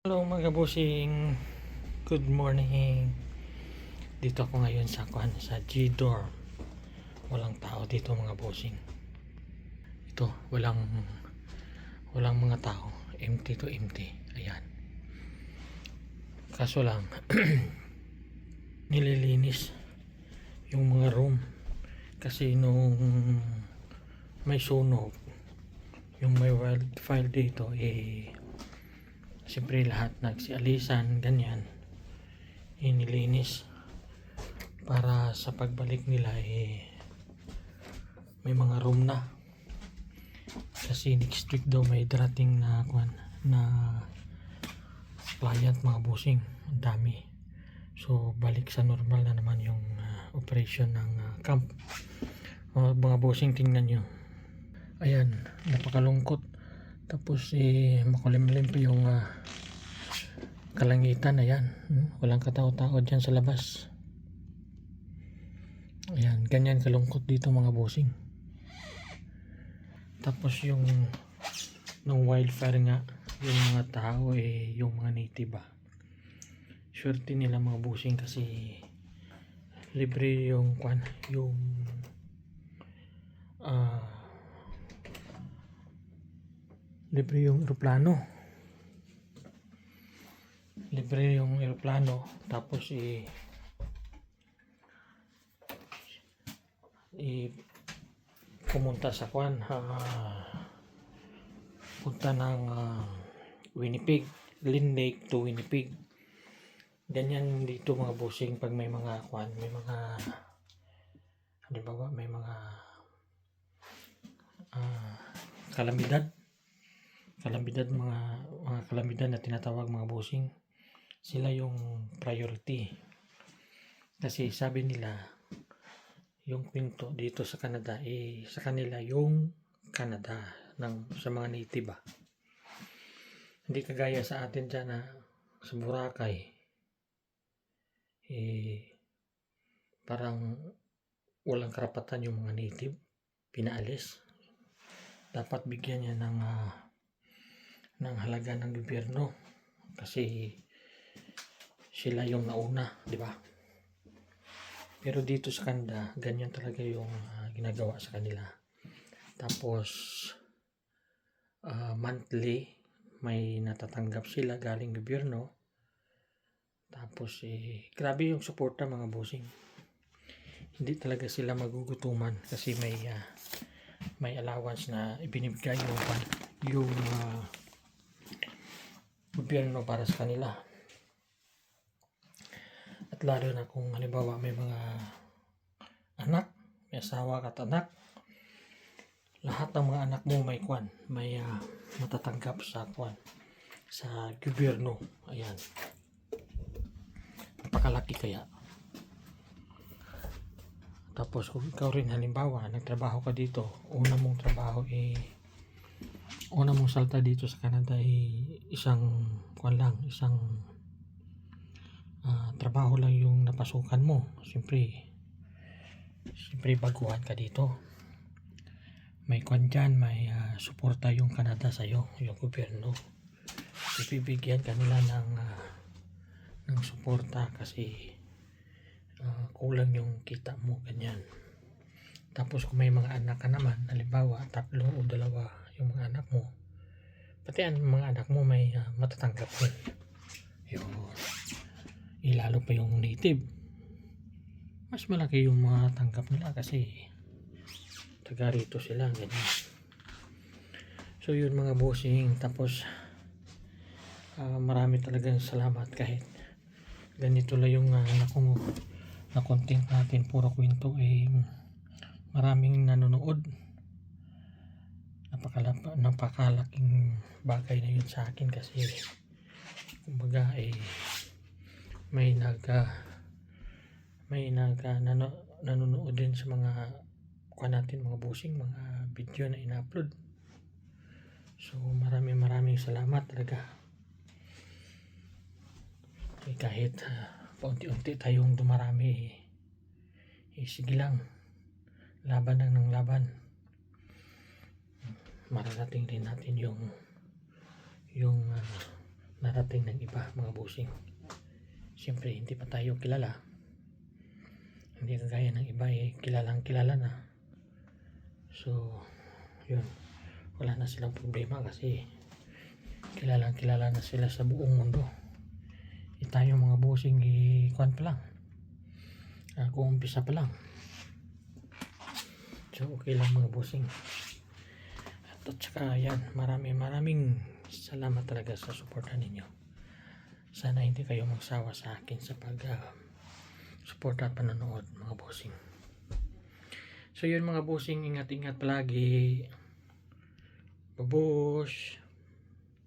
Hello mga busing, good morning. Dito ako ngayon sa G-Dorm. Walang tao dito mga busing. Ito, walang mga tao. Empty to empty. Ayan. Kaso lang nililinis yung mga room kasi nung may sunog, yung may wildfire dito, siyempre lahat nagsialisan, ganyan, inilinis para sa pagbalik nila may mga room na, kasi next week daw may darating na client mga busing, ang dami. So balik sa normal na naman yung operation ng camp. Mga busing, tingnan nyo, ayan, napakalungkot. Tapos makulimlim pa yung kalangitan. Ayan, walang katao-tao dyan sa labas. Ayan, ganyan kalungkot dito mga bossing. Tapos yung nung wildfire nga, yung mga tao yung mga native swerte nila mga bossing, kasi libre yung libre yung eroplano. Tapos pumunta sa punta ng Winnipeg, Lynn Lake to Winnipeg. Ganyan dito mga busing pag may mga halimbawa may mga kalamidad, mga kalamidad na tinatawag mga busing, sila yung priority. Kasi sabi nila yung pinto dito sa Canada sa kanila yung Canada sa mga native Hindi kagaya sa atin dyan sa Boracay, parang walang karapatan yung mga native, pinaalis. Dapat bigyan niya ng halaga ng gobyerno kasi sila yung nauna, di ba? Pero dito sa Canada, ganyan talaga yung ginagawa sa kanila. Tapos monthly may natatanggap sila galing gobyerno. Tapos grabe yung suporta mga bossing. Hindi talaga sila magugutuman kasi may allowance na ibinibigay yung gobyerno para sa kanila. At lalo na kung halimbawa may mga anak, may asawa at anak, lahat ng mga anak mo may matatanggap sa gobyerno. Ayan, napakalaki kaya. Tapos kung ikaw rin halimbawa nagtrabaho ka dito, una mong salta dito sa Canada isang trabaho lang yung napasukan mo. Siyempre baguhan ka dito. May may suporta yung Canada sa'yo, yung gobyerno. Ibibigyan kanila ng suporta kasi kulang yung kita mo, ganyan. Tapos kung may mga anak ka naman, halimbawa 3 o 2 yung mga anak mo, pati ang mga anak mo may matatanggap din. Yun. Lalo pa yung native, mas malaki yung mga tanggap nila kasi taga rito sila, ganyan. So yun mga bossing. Tapos marami talagang salamat kahit ganito lang yung na content natin, puro kwento, maraming nanonood. Napakalaking bagay na yun sa akin kasi kumbaga may nanonood din sa mga natin mga busing, mga video na ina-upload. So maraming salamat talaga. Kahit paunti-unti tayong dumarami, sige lang, laban ng laban. Mararating din natin yung narating ng iba mga bossing. Siyempre hindi pa tayo kilala, hindi kagaya ng iba kilalang kilala na. So yun, wala na silang problema kasi kilalang kilala na sila sa buong mundo. Tayo mga bossing kuwan pa lang, kung umpisa pa lang. So okay lang mga bossing. At saka yan, maraming salamat talaga sa suporta ninyo. Sana hindi kayo magsawa sa akin sa pag suporta at panonood mga bossing. So yun mga bossing, ingat-ingat palagi. Babush!